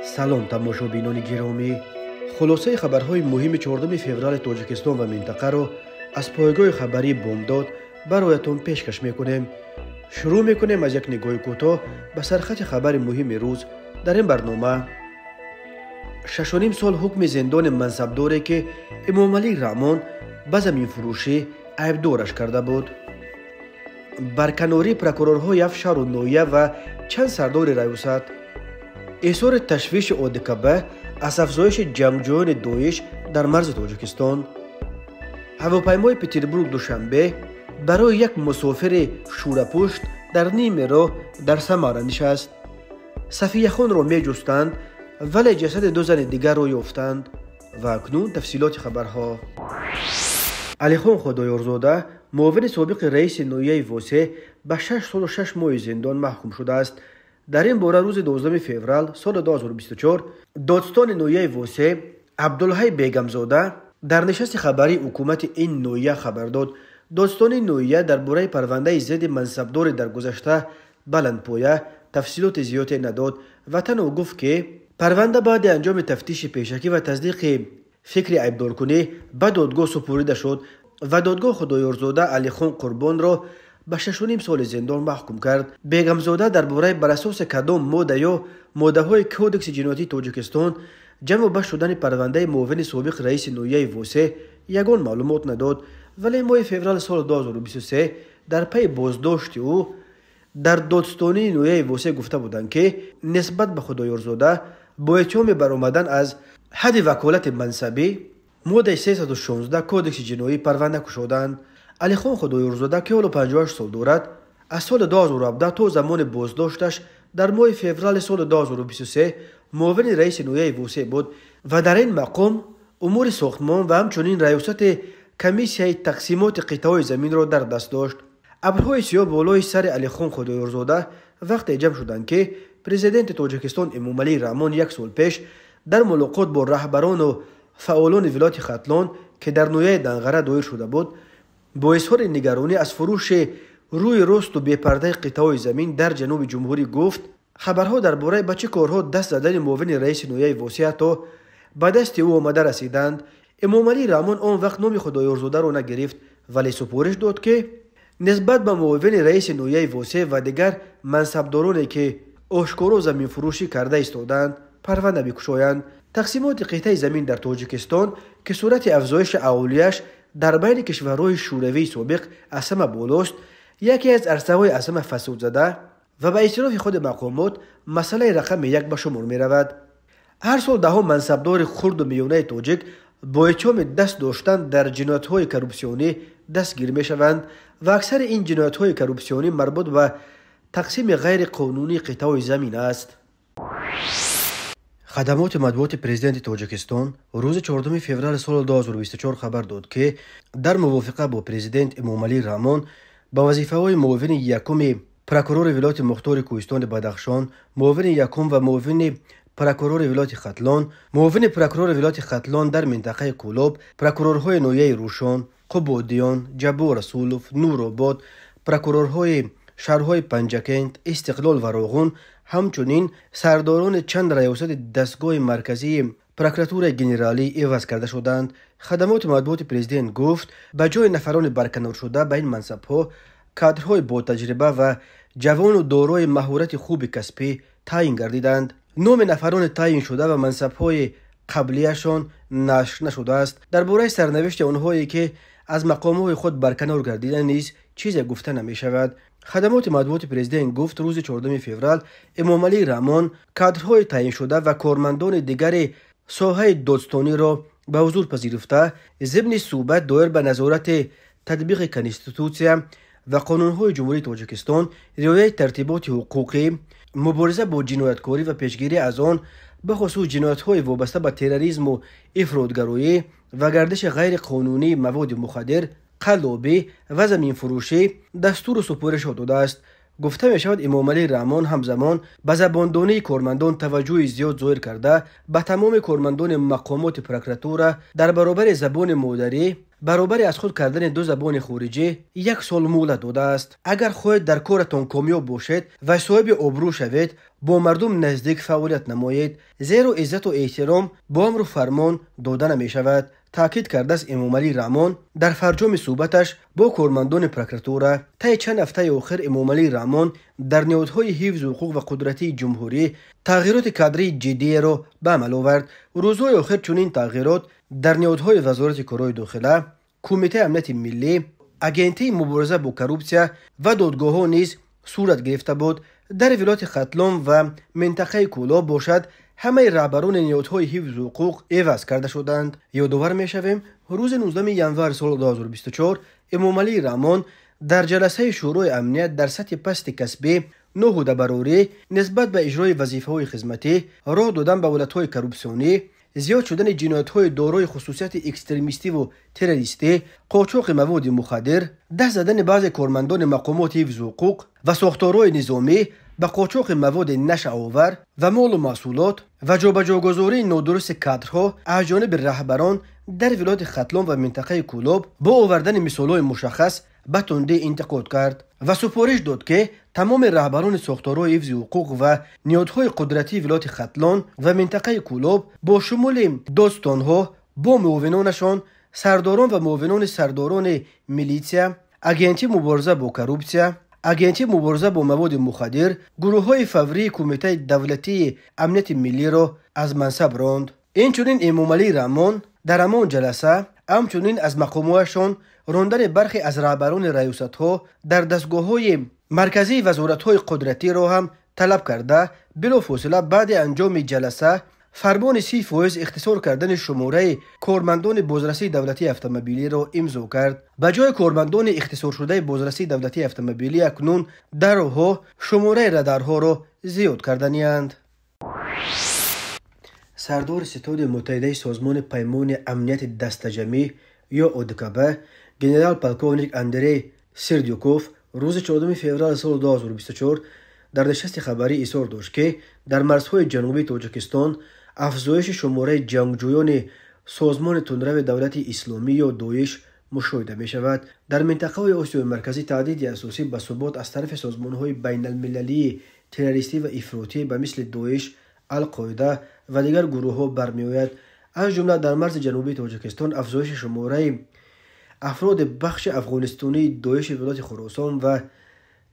سلام تماشابینان گرامی. خلاصه خبرهای مهم 14 فوریه تاجیکستان و منطقه را از پایگاه خبری بامداد برایتان پیشکش میکنیم. شروع میکنیم از یک نگاه کوتاه به سرخط خبر مهم روز. در این برنامه 6.5 سال حکم زندان منصبداری که امامعلی رحمان به زمین فروشی عیبدارش کرده بود. برکناری پروکورورهای افشار و نویه و چند سردار ریاست. ایثار تشویش آدکبه از افزایش جنگجویان داعش در مرز تاجیکستان. هواپیمای پتربورگ دوشنبه برای یک مسافر شورپشت در نیمه راه در سماره نشست. صفیه خان را می جستند ولی جسد دو زن دیگر را یافتند. و اکنون تفصیلات خبرها. علی خان خدایارزاده معاون سابق رئیس نویه واسه به 6 سال و 6 ماه زندان محکوم شده است. در این باره روز 12 فوریه سال 2024 دادستان نویه واسه عبدالحی بیگمزاده در نشست خبری حکومت این نویه خبر داد. دادستان نویه درباره پرونده ضد منصبدار در گذشته بلندپایه تفصیلات زیادی نداد و تنها گفت که پرونده بعد انجام تفتیش پیشکی و تصدیق فکر عیبدارکنی به دادگاه سپرده شد و دادگاه خدایارزاده علی خان قربان را به 6.5 سال زندان محکوم کرد. بیگمزاده درباره بر اساس کدام ماده یا ماده های کودکس جنایتی تاجیکستان جمع بست شدن پرونده معاون سابق رئیس نویه واسه یگان معلومات نداد، ولی ماه فوریه سال 2023 در پی بازداشت او در دادستانی نویه واسه گفته بودند که نسبت به خدایارزاده با اتهام برآمدن از حد وکالت منصبی ماده 316 کودکس جنایی پرونده گشودند. علی خان خدایارزاده که حالا 58 سال دارد از سال 2017 تا زمان بازداشتش در ماه فوریه سال 2023 معاون رئیس نویه واسه بود و در این مقام امور ساختمان و همچنین ریاست کمیسیای تقسیمات قطعه‌های زمین را در دست داشت. ابرهای سیاه بالای سر علی خان خدایارزاده وقتی جمع شدند که پرزیدنت تاجیکستان امامعلی رحمان 1 سال پیش در ملاقات با رهبران و فعالان ولایت ختلان که در نویه دنغره دایر شده بود با اظهار نگرانی از فروش روی راست و بی‌پرده قطعه‌های زمین در جنوب جمهوری گفت خبرها درباره به چه کارها دست زدن معاون رئیس نویه واسه تا به دست او آمده رسیدند. امامعلی رحمان آن وقت نام خدایارزاده را نگرفت ولی سپارش داد که نسبت به معاون رئیس نویه واسه و دیگر منصبدارانی که آشکارا زمین فروشی کرده ایستادند پرونده بگشایند. تقسیمات قطعه زمین در تاجیکستان که صورت افزایش اهالیش در بین کشورهای شوروی سابق از همه بالاست، یکی از عرصه‌های از همه فساد زده و به اعتراف خود مقامات مسئله رقم 1 به شمار می رود. هر سال ده ها منصبدار خرد و میانه تاجیک با اتهام دست داشتن در جنایت‌های کروپسیونی دستگیر می شوند و اکثر این جنایت‌های کروپسیونی مربوط به تقسیم غیر قانونی قطعه‌های زمین است. خدمات مطبوعات پرزیدنت تاجیکستان روز 14 فوریه سال 2024 خبر داد که در موافقه با پرزیدنت امامعلی رحمان با وظیفه‌های معاون یکم پروکورور ولایت مختار کوهستان بدخشان، معاون یکم و معاون پروکورور ولایت ختلان، معاون پروکورور ولایت ختلان در منطقه کولاب، پروکورورهای نویه روشان، قبادیان، جبو رسولوف، نورآباد، پروکورورهای شهرهای پنجکند، استقلال و راغون، همچنین سرداران چند ریاست دستگاه مرکزی پروکراتور گنرالی عوض کرده شدند. خدمات مطبوعات پرزیدنت گفت به جای نفران برکنار شده به این منصب‌ها کادرهای با تجربه و جوان و دارای مهارت خوب کسبی تعیین گردیدند. نام نفران تعیین شده و منصب‌های قبلیشان نشر نشده است. درباره سرنوشت آنهایی که از مقام‌های خود برکنار گردیدند نیز چیزی گفته نمی شود. خدمات مطبوعات پرزیدنت گفت روز 14 فوریه امامعلی رحمان کادرهای تعیین شده و کارمندان دیگر ساحه دادستانی را به حضور پذیرفته ضمن صحبت دایر به نظارت تطبیق کنستیتوسیه و قانون‌های جمهوری تاجیکستان، رعایت ترتیبات حقوقی، مبارزه با جنایتکاری و پیشگیری از آن به خصوص جنایت‌های وابسته به تروریسم و افراطگرایی و گردش غیر قانونی مواد مخدر، قلابی و زمین فروشی دستور و سپارش داده است. گفته می شود امام علی رحمان همزمان به زباندهی کارمندان توجه زیاد ظاهر کرده به تمام کارمندان مقامات پروکراتور در برابر زبان مادری برابر از خود کردن دو زبان خارجی 1 سال مهلت داده است. اگر خواهید در کارتان کامیاب باشید و صاحب آبرو شوید با مردم نزدیک فعالیت نمایید، زیرا عزت و احترام با امر و فرمان داده نمی شود، تاکید کرده است امام علی رحمان در فرجام صحبتش با کارمندان پروکراتور. طی چند هفته اخیر امام علی رحمان در نهادهای حفظ حقوق و قدرتی جمهوری تغییرات کادری جدی را به عمل آورد. روزهای اخیر چنین تغییرات در نهادهای وزارت کارهای داخله، کمیته امنیت ملی، اگنتی مبارزه با کروپسیا و دادگاه‌ها نیز صورت گرفته بود. در ولایت ختلان و منطقه کولاب باشد همه رهبران نهادهای حفظ حقوق عوض کرده شدند. یادآور می‌شویم روز 19 ینور سال 2024 امام علی رحمان در جلسه شورای امنیت در سطح پست کسبی نهاد براری نسبت به اجرای وظیفه‌های خدمتی، راه دادن به حالت‌های کروپسیونی، زیاد شدن جنایت‌های دارای خصوصیت اکستریمیستی و تروریستی، قاچاق مواد مخدر، دست زدن بعضی کارمندان مقامات حفظ حقوق و ساختارهای نظامی به قاچاق مواد نشأ آور و مال و محصولات و جابجاگذاری نادرست کادرها از جانب رهبران در ولایت ختلان و منطقه کولاب با آوردن مثال‌های مشخص به تندی انتقاد کرد و سفارش داد که تمام رهبران ساختارهای حفظ حقوق و نهادهای قدرتی ولایت ختلان و منطقه کولاب با شمول داستانها با معاونانشان، سرداران و معاونان سرداران میلیسیا، اگنتی مبارزه با کروپسیا، اگنتی مبارزه با مواد مخدر، گروه‌های فوری کمیته دولتی امنیت ملی را از منصب راند. اینچنین امام علی رحمان در همان جلسه همچنین از مقامهایشان راندن برخی از رهبران ریاست‌ها در دستگاه‌های مرکزی وزارت‌های قدرتی را هم طلب کرده، بلافاصله بعد انجام جلسه فرمان 30% اختصار کردن شماره کارمندان بازرسی دولتی اتومبیلی را امضا کرد. به جای کارمندان اختصار شده بازرسی دولتی اتومبیلی اکنون در راه‌ها شماره رادارها را زیاد کرده‌اند. سردار ستاد متحده سازمان پیمان امنیت دست جمعی یا اودکبه گنرال پلکونیک اندری سردیوکوف روز 14 فوریه سال 2024 در نشست خبری اظهار داشت که در مرزهای جنوبی تاجیکستان افزایش شماره جنگجویان سازمان تندرو دولت اسلامی یا داعش مشاهده می شود. در منطقه آسیای مرکزی تعدید اساسی به ثبات از طرف سازمان‌های بین المللی تروریستی و افراطی به مثل داعش، القاعده و دیگر گروه‌ها برمی‌آید. از جمله در مرز جنوبی تاجیکستان افزایش شماره افراد بخش افغانستانی داعش ولایت خراسان و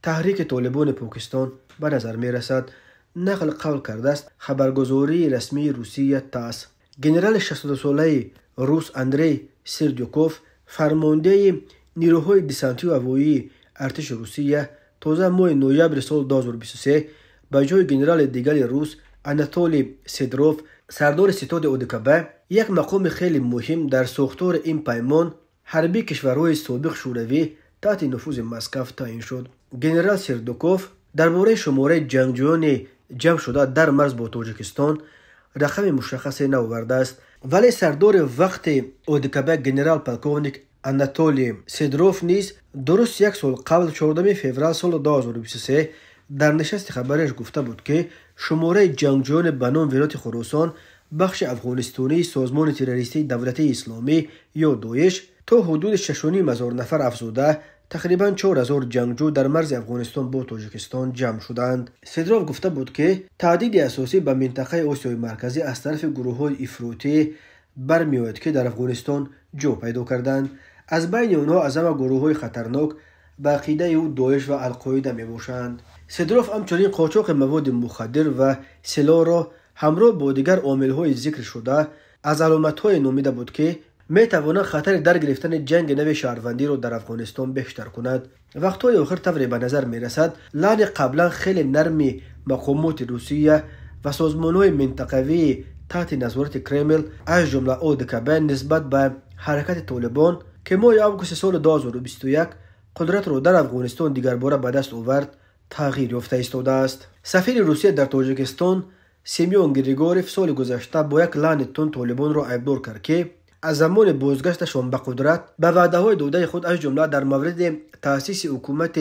تحریک طالبان پاکستان به نظر می رسد. نقل قول کرده است خبرگزاری رسمی روسیه تاس. گنرال 62 ساله روس اندری سردیوکوف فرمانده نیروهای دسانتی و هوایی ارتش روسیه تازه ماه نوامبر سال 2023 به جای گنرال دیگر روس آناتولی سیدروف سردار ستاد اودکبه یک مقام خیلی مهم در ساختار این پیمان حربی کشورهای سابق شوروی تحت نفوذ مسکو تعیین شد. گنرال سردوکوف درباره شماره جنگجویان جمع شده در مرز با تاجیکستان رقم مشخصی نآورده است، ولی سردار وقت اودکبه گنرال پلکونیک آناتولی سیدروف نیز درست 1 سال قبل 14 فوریه سال 2023 در نشست خبریش گفته بود که شماره جنگجویان به نام ولایت خراسان بخش افغانستانی سازمان تروریستی دولت اسلامی یا داعش تا حدود 6,500 نفر افزوده تقریبا 4,000 جنگجو در مرز افغانستان با تاجیکستان جمع شدند. سیدروف گفته بود که تعدید اساسی به منطقه آسیای مرکزی از طرف گروه‌های افراطی برمی‌آید که در افغانستان جا پیدا کردند. از بین آنها از همه گروه‌های خطرناک به عقیده او داعش و القاعده میباشند. سیدروف همچنین قاچاق مواد مخدر و سلاح را همراه با دیگر عامل‌های ذکر شده از علامت‌های نامیده بود که میتواند خطر در گرفتن جنگ نو شهروندی را در افغانستان بیشتر کند. وقتهای آخر طوری به نظر میرسد لعن قبلا خیلی نرم مقامات روسیه و سازمان‌های منطقوی تحت نظارت کرمل از جمله اودکبه نسبت به حرکت طالبان که ماه آگوست سال 2021 قدرت را در افغانستان دیگر باره به دست آورد تغییر یافته ایستاده است. سفیر روسیه در تاجیکستان سیمیون گریگوروف سال گذشته با یک لعن تند طالبان را عیبدار کرد که از زمان بازگشتشان به قدرت به وعده‌های داده خود از جمله در مورد تأسیس حکومت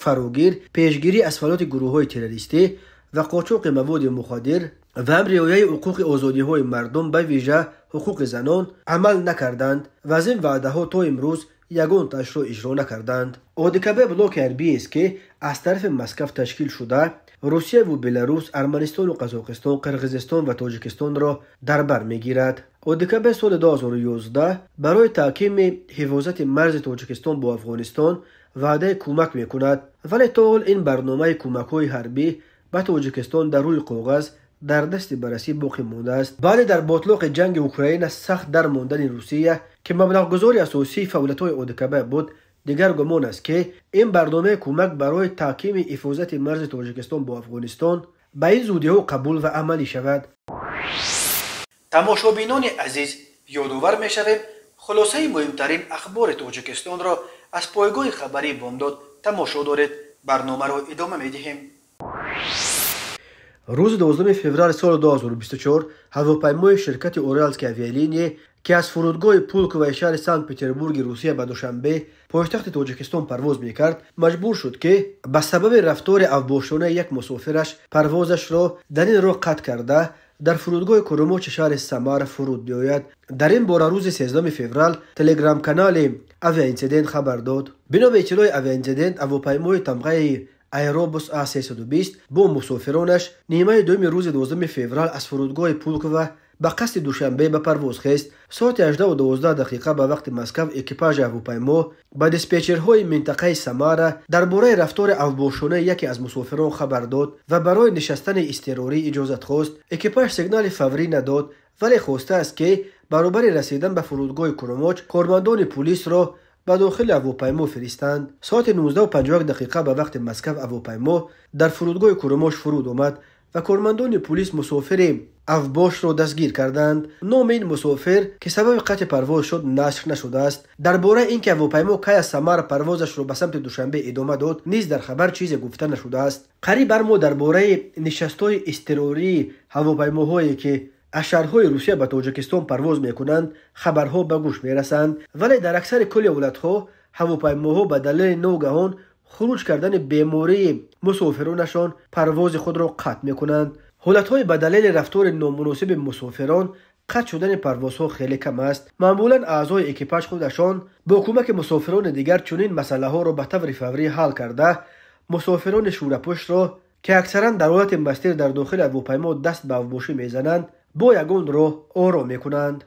فراگیر، پیشگیری از فعالیت گروه‌های تروریستی و قاچاق مواد مخدر و رعایت حقوق آزادی‌های مردم به ویژه حقوق زنان عمل نکردند و از این وعده‌ها تا امروز یگان تاش را اجرا نکردند. ODKB بلاک حربی است که از طرف مسکو تشکیل شده روسیه و بلاروس، ارمنستان و قزاقستان، قرقیزستان و تاجیکستان را در بر میگیرد. ODKB سال 2011 برای تحکیم حفاظت مرز تاجیکستان با افغانستان وعده کمک میکند، ولی تا حال این برنامه کمک‌های حربی به تاجیکستان در روی کاغذ در دست بررسی باقی مانده است. بعد در باطلاق جنگ اوکراین سخت در ماندن روسیه که مبلغ گذاری اساسی فعالیت‌های ODKB بود، دیگر گمان است که این برنامه کمک برای تحکیم حفاظت مرز تاجیکستان با افغانستان به این زودی‌ها قبول و عملی شود. تماشابینان عزیز، یادآور می‌شویم خلاصه مهمترین اخبار تاجیکستان را از پایگاه خبری بامداد تماشا دارید. برنامه را ادامه می‌دهیم. روز 12 فوریه سال 2024 هواپیمای شرکت اورالسک اویالینی که از فرودگاه پولک و شهر سنت پترزبورگ روسیه به دوشنبه پایتخت تاجیکستان پرواز میکرد، مجبور شد که به سبب رفتار اوباشانه یک مسافرش پروازش را در این راه قطع کرده در فرودگاه کروموچ شهر سمار فرود بیاید. در این باره روز 13 فوریه تلگرام کانال اویا اینسیدنت خبر داد. بنا به اطلاع اویا اینسیدنت، هواپیمای تمغه ایروبوس A320 با مسافرانش نیمه دوم روز 12 فوریه از فرودگاه پولک و به قصد دوشنبه به پرواز خست. ساعت 18:12 به وقت مسکو اکیپاژ هواپیما به دیسپچرهای منطقه سمارا درباره رفتار اوباشانه یکی از مسافران خبر داد و برای نشستن اضطراری اجازت خواست. اکیپاژ سیگنال فوری نداد، ولی خواسته است که برابر رسیدن به فرودگاه کروموچ کارمندان پلیس را به داخل هواپیما فرستند. ساعت 19:51 به وقت مسکو هواپیما در فرودگاه کروموچ فرود آمد و کارمندان پلیس مسافر اوباش را دستگیر کردند. نام این مسافر که سبب قطع پرواز شد نشر نشده است. درباره اینکه هواپیما کی از سمر پروازش را به سمت دوشنبه ادامه داد نیز در خبر چیزی گفته نشده است. قریب ما درباره نشست‌های اضطراری هواپیماهایی که از شهرهای روسیه به تاجیکستان پرواز میکنند خبرها به گوش میرسند، ولی در اکثر کل ایالت‌ها هواپیماها به دلیل ناگهان خروج کردن بیماری مسافرانشان پرواز خود را قطع میکنند. حالت‌های به دلیل رفتار نامناسب مسافران قطع شدن پروازها خیلی کم است. معمولا اعضای اکیپاژ خودشان با کمک مسافران دیگر چنین مسئله ها را به طور فوری حل کرده مسافران شورپوش را که اکثرا در حالت مستر در داخل هواپیما دست به اوباشی میزنند با یگان راه آرام میکنند.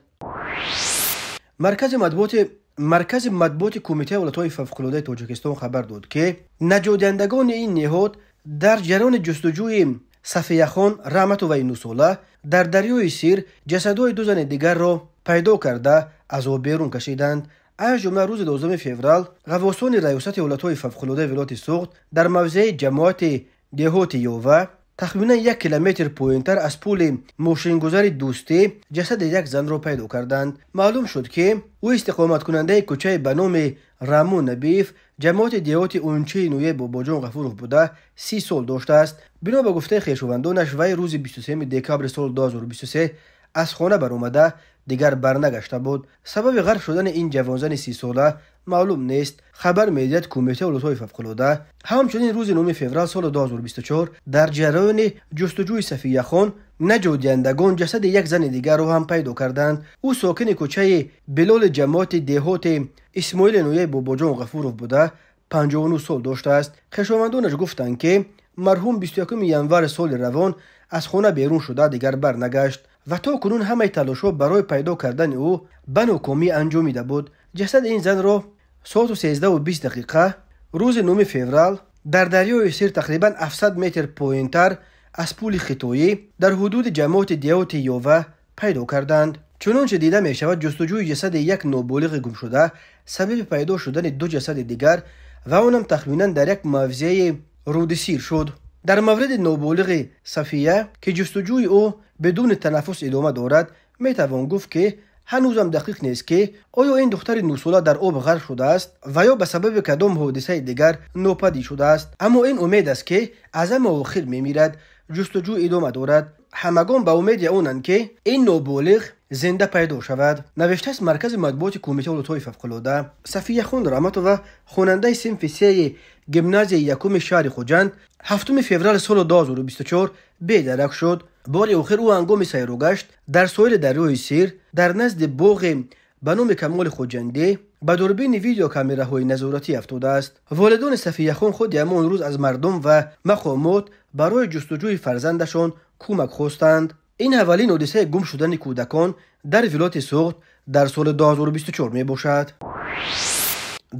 مرکز مطبوعات کمیته ایالت‌های فوق‌العاده تاجیکستان خبر داد که نجات‌دهندگان این نهاد در جریان جستجوی صفیه خان، رحمت و اینوسولا در دریای سیر جسدهای دو زن دیگر را پیدا کرده از آب بیرون کشیدند. از جمله روز 12 فوریه غواصان ریاست ایالت‌های فوق‌العاده ولایت سوخت در موضع جماعت دهات یووا تقریباً 1 کیلومتر پایین‌تر از پل ماشین‌گذار دوستی جسد یک زن را پیدا کردند. معلوم شد که او استقامت کننده کوچه به نام رامون نبیف جماعت دهات اونچه نویه باباجان غفورov بوده 30 سال داشته است. بنا به گفته خویشاوندانش وی روز 23 دکامبر سال 2023 از خانه برآمده دیگر برنگشته بود. سبب غرق شدن این جوانزن 30 ساله معلوم نیست. خبر میدهد کمیته ایالت‌های فوق‌العاده همچنین روز 9 فوریه سال 2024 در جریان جستجوی صفیه خان نجات‌دهندگان جسد یک زن دیگر را هم پیدا کردند. او ساکن کوچه بلال جماعت دهات اسماعیل نویه باباجان غفورov بوده 59 سال داشته است. خویشاوندانش گفتند که مرحوم 21 ژانویه سال روان از خانه بیرون شده دیگر برنگشت و تا کنون همه تلاش‌ها برای پیدا کردن او به ناکامی انجامیده بود. جسد این زن را ساعت 13:20 روز 9 فوریه در دریای سیر تقریباً 700 متر پایین‌تر از پل خطایی در حدود جماعت دیوت یووا پیدا کردند. چنانچه دیده می شود جستجوی جسد یک نابالغ گم شده سبب پیدا شدن دو جسد دیگر و اونم تقریباً در یک موضع رودسیر شد. در مورد نابالغ صفیه که جستجوی او بدون تنفس ادامه دارد می توان گفت که هنوزم دقیق نیست که آیا این دختر 9 ساله در آب غرق شده است و یا به سبب کدام حادثه دیگر ناپدید شده است، اما این امید است که از همه آخر میمیرد جستجو ادامه دارد. همگان به امید آنند که این نابالغ زنده پیدا شود. نوشته است مرکز مطبوعات کمیته ولایت‌های فوق‌العاده. صفیه خان رحمتووا خواننده صنف 3 گیمنازیوم یکم شهر خوجند 7 فوریه سال 2024 بی‌درک شد. بار آخر او هنگام سیروگشت در ساحل دریای سیر در نزد باغ به نام کمال خوجندی به دوربین ویدیو کامراهای نظارتی افتاده است. والدان صفیه خان خود همان روز از مردم و مقامات برای جستجوی فرزندشان کمک خواستند. این اولین حادثه گم شدن کودکان در ولایت سوخت در سال 2024 می باشد.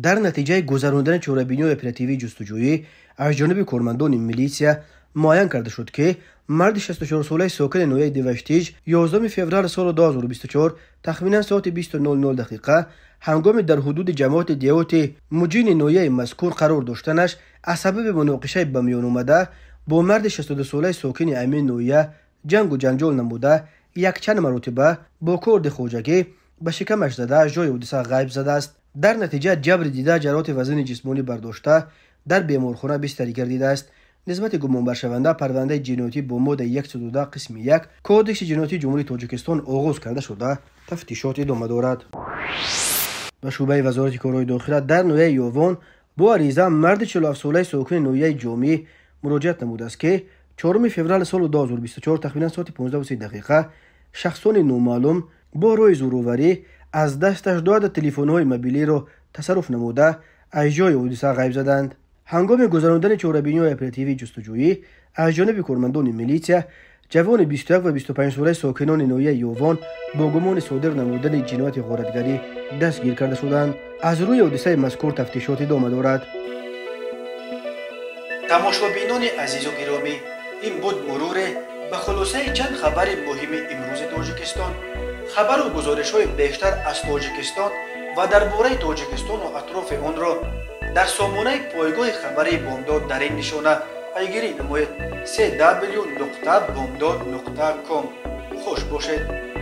در نتیجه گذراندن چهاربینی اپراتیوی جستجویی از جانب کارمندان میلیسیا معین کرده شد که مرد 64 ساله ساکن نویه دیوشتیج 11 فوریه سال 2024 تخمینا ساعت 20:00 دقیقه هنگام در حدود جماعت دیوت مجین نویه مذکور قرار داشتنش از سبب مناقشه به میان اومده با مرد 62 ساله ساکن امین نویه جنگ و جنجال نموده یک چند مرتبه با کارد خوجگی به شکمش زده از جای حادثه غیب زده است. در نتیجه جبر دیده جراحت وزن جسمانی برداشته در بیمارخانه بستری گردیده است. نسبت گمان برشونده پرونده جنایتی با ماده 112 قسم 1 کودکس جنایتی جمهوری تاجیکستان آغاز کرده شده تفتیشات ادامه دارد. به شعبه وزارت کارهای داخله در نویه یووان با عریضه مرد 47 ساله ساکن نویه جامی مراجعت نموده است که 4 فوریه سال 2024 تقریبا ساعت 15:30 دقیقه شخصان نامعلوم با روی زوروری از دستش 2 عدد تلفن‌های موبیلی را تصرف نموده از جای حادثه غیب زدند. هنگام گذراندن چهاربینی اپراتیوی جستجویی از جانب کارمندان میلیسیا جوان 21 و 25 ساله ساکنان نویه یووان با گمان صادر نمودن جنایت غارتگری دستگیر کرده شدند. از روی حادثه مذکور تفتیشات ادامه دارد. تماشابینان عزیز و گرامی، این بود مرور به خلاصه چند خبر مهم امروز تاجیکستان. خبر و گزارش‌های بیشتر از تاجیکستان و درباره تاجیکستان و اطراف آن را در سامانه پایگاه خبری بامداد در این نشانه پیگیری نمایید: www.bomdad.com. خوش باشید.